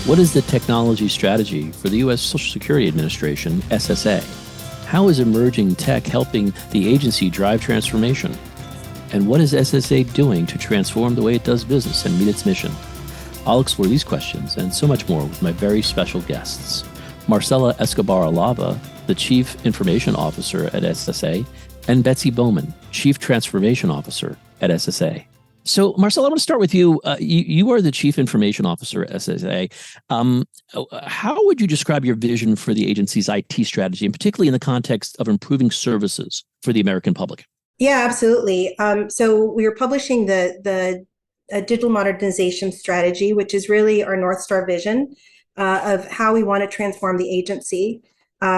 What is the technology strategy for the U.S. Social Security Administration, SSA? How is emerging tech helping the agency drive transformation? And what is SSA doing to transform the way it does business and meet its mission? I'll explore these questions and so much more with my very special guests. Marcela Escobar-Alava, the Chief Information Officer at SSA, and Betsy Beaumon, Chief Transformation Officer at SSA. So, Marcela, I want to start with you. You are the Chief Information Officer at SSA. How would you describe your vision for the agency's IT strategy, and particularly in the context of improving services for the American public? Yeah, absolutely. So we are publishing the digital modernization strategy, which is really our North Star vision of how we want to transform the agency.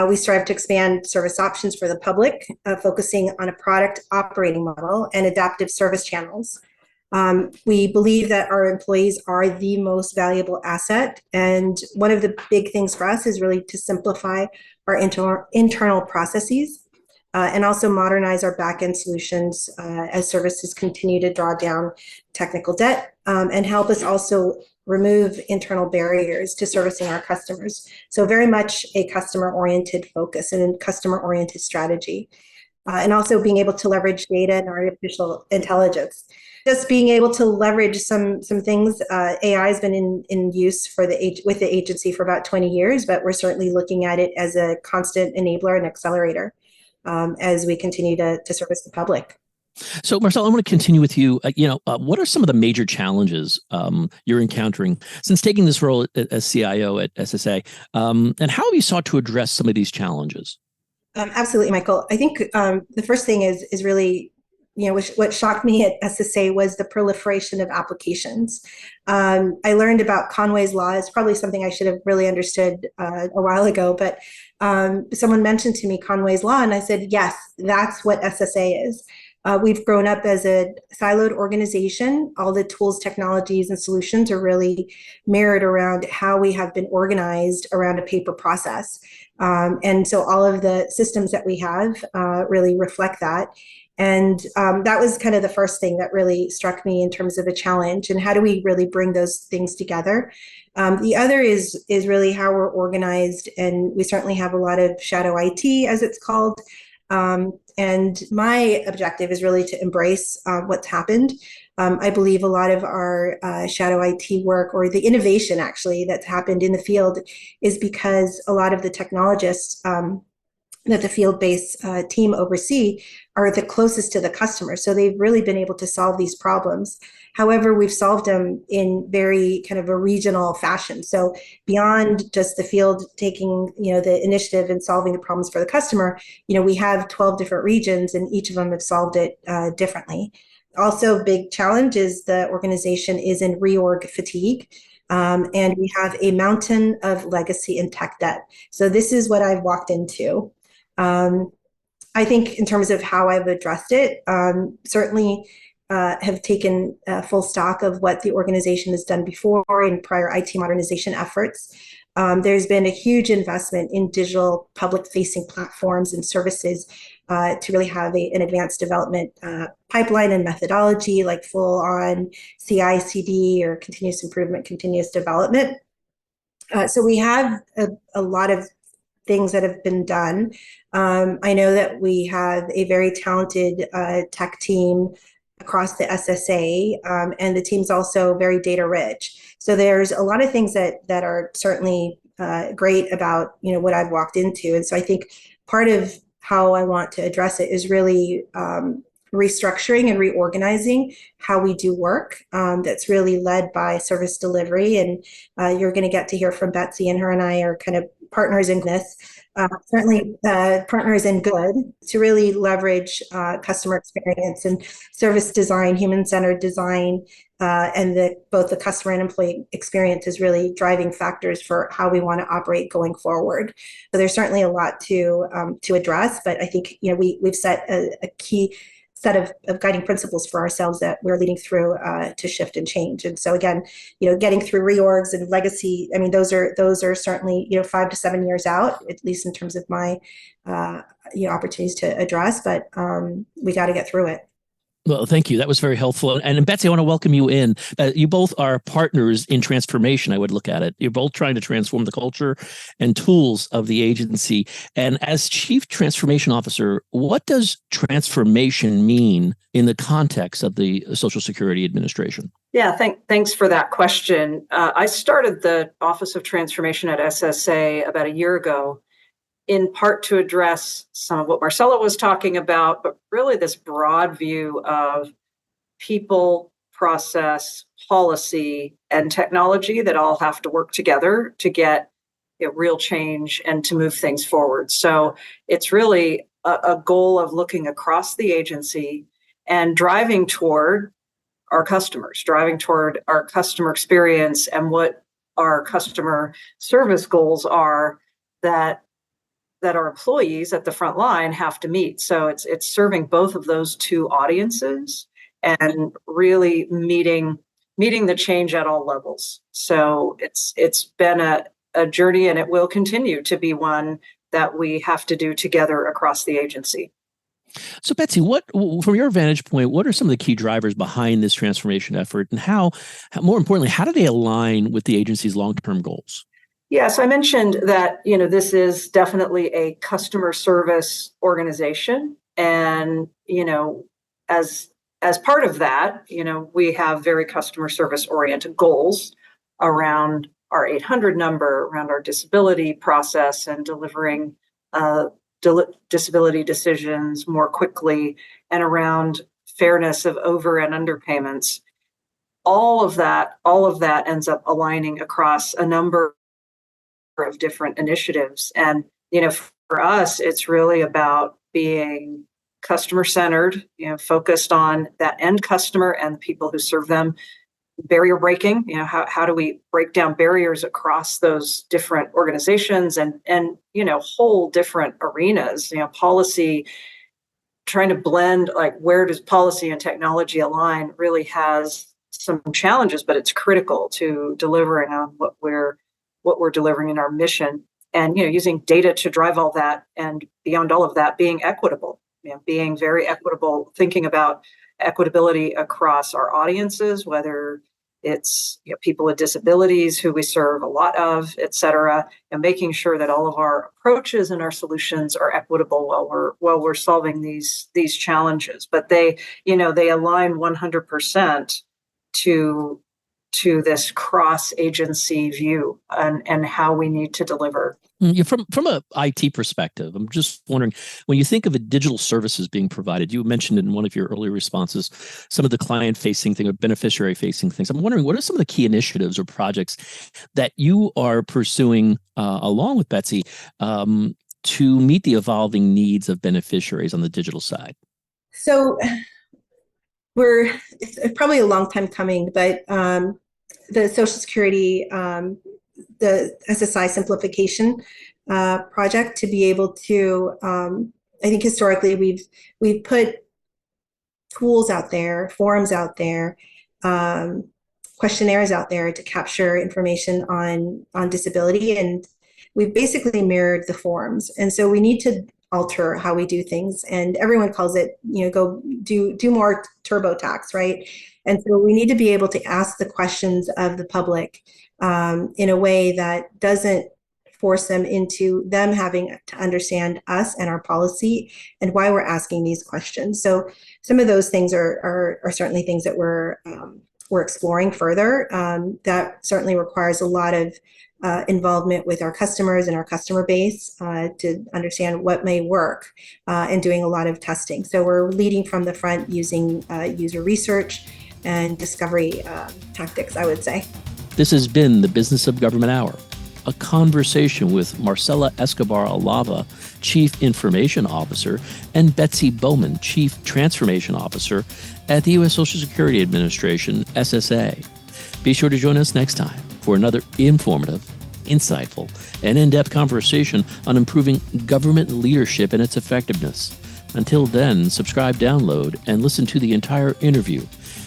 We strive to expand service options for the public, focusing on a product operating model and adaptive service channels. We believe that our employees are the most valuable asset. And one of the big things for us is really to simplify our internal processes and also modernize our back-end solutions as services continue to draw down technical debt and help us also remove internal barriers to servicing our customers. So very much a customer-oriented focus and customer-oriented strategy. And also being able to leverage data and artificial intelligence. Just being able to leverage some things. AI has been in use with the agency for about 20 years, but we're certainly looking at it as a constant enabler and accelerator as we continue to service the public. So, Marcel, I want to continue with you. What are some of the major challenges you're encountering since taking this role as CIO at SSA? And how have you sought to address some of these challenges? Absolutely, Michael. I think the first thing is really, what shocked me at SSA was the proliferation of applications. I learned about Conway's Law. It's probably something I should have really understood a while ago, but someone mentioned to me Conway's Law, and I said, yes, that's what SSA is. We've grown up as a siloed organization. All the tools, technologies, and solutions are really mirrored around how we have been organized around a paper process. And so all of the systems that we have really reflect that. And that was kind of the first thing that really struck me in terms of a challenge. And how do we really bring those things together? The other is really how we're organized. And we certainly have a lot of shadow IT, as it's called. And my objective is really to embrace what's happened. I believe a lot of our shadow IT work, or the innovation actually that's happened in the field, is because a lot of the technologists that the field-based team oversee are the closest to the customer. So they've really been able to solve these problems. However, we've solved them in very kind of a regional fashion. So beyond just the field taking, the initiative and solving the problems for the customer, we have 12 different regions and each of them have solved it differently. Also, big challenge is the organization is in reorg fatigue. And we have a mountain of legacy and tech debt. So this is what I've walked into. I think in terms of how I've addressed it, certainly have taken full stock of what the organization has done before in prior IT modernization efforts. There's been a huge investment in digital public-facing platforms and services to really have an advanced development pipeline and methodology, like full-on CI/CD or continuous improvement, continuous development. So we have a lot of things that have been done. I know that we have a very talented tech team across the SSA, and the team's also very data rich. So there's a lot of things that are certainly great about what I've walked into. And so I think part of how I want to address it is really restructuring and reorganizing how we do work. That's really led by service delivery. And you're going to get to hear from Betsy, and her and I are kind of partners in this, certainly partners in good, to really leverage customer experience and service design, human-centered design, and both the customer and employee experience is really driving factors for how we want to operate going forward. So there's certainly a lot to address, but I think we've set a key set of guiding principles for ourselves that we're leading through to shift and change. And so again, getting through reorgs and legacy, I mean, those are certainly 5 to 7 years out, at least in terms of my opportunities to address. But we got to get through it. Well, thank you. That was very helpful. And Betsy, I want to welcome you in. You both are partners in transformation, I would look at it. You're both trying to transform the culture and tools of the agency. And as Chief Transformation Officer, what does transformation mean in the context of the Social Security Administration? Yeah, thanks for that question. I started the Office of Transformation at SSA about a year ago, in part to address some of what Marcela was talking about, but really this broad view of people, process, policy, and technology that all have to work together to get real change and to move things forward. So it's really a goal of looking across the agency and driving toward our customers, driving toward our customer experience and what our customer service goals are that our employees at the front line have to meet. So it's serving both of those two audiences and really meeting the change at all levels. So it's been a journey, and it will continue to be one that we have to do together across the agency. So, Betsy, from your vantage point, what are some of the key drivers behind this transformation effort, and how more importantly, how do they align with the agency's long-term goals? Yes, I mentioned that, this is definitely a customer service organization. And, as part of that, we have very customer service oriented goals around our 800 number, around our disability process and delivering disability decisions more quickly, and around fairness of over and underpayments. All of that ends up aligning across a number of different initiatives. And, for us, it's really about being customer centered, focused on that end customer and the people who serve them. Barrier breaking, how do we break down barriers across those different organizations and whole different arenas, policy, trying to blend, like, where does policy and technology align, really has some challenges, but it's critical to delivering on what we're delivering in our mission. And using data to drive all that, and beyond all of that, being equitable, being very equitable, thinking about equitability across our audiences, whether it's people with disabilities who we serve a lot of, et cetera, and making sure that all of our approaches and our solutions are equitable while we're solving these challenges. But they align 100% to this cross-agency view and how we need to deliver. From a IT perspective, I'm just wondering, when you think of the digital services being provided, you mentioned in one of your earlier responses some of the client-facing thing or beneficiary-facing things. I'm wondering, what are some of the key initiatives or projects that you are pursuing along with Betsy to meet the evolving needs of beneficiaries on the digital side? So it's probably a long time coming, but the Social Security, the SSI simplification project, to be able to, I think historically we've put tools out there, forums out there, questionnaires out there to capture information on disability, and we've basically mirrored the forums. And so we need to alter how we do things, and everyone calls it, go do more TurboTax, right? And so we need to be able to ask the questions of the public in a way that doesn't force them into them having to understand us and our policy and why we're asking these questions. So some of those things are certainly things that we're exploring further. That certainly requires a lot of involvement with our customers and our customer base to understand what may work, and doing a lot of testing. So we're leading from the front using user research and discovery tactics, I would say. This has been the Business of Government Hour, a conversation with Marcela Escobar-Alava, Chief Information Officer, and Betsy Beaumon, Chief Transformation Officer at the U.S. Social Security Administration, SSA. Be sure to join us next time for another informative, insightful, and in-depth conversation on improving government leadership and its effectiveness. Until then, subscribe, download, and listen to the entire interview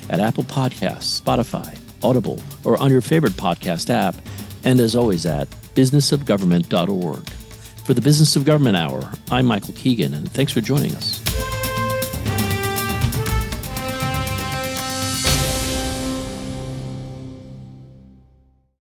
at Apple Podcasts, Spotify, Audible, or on your favorite podcast app, and as always at businessofgovernment.org. For the Business of Government Hour, I'm Michael Keegan, and thanks for joining us.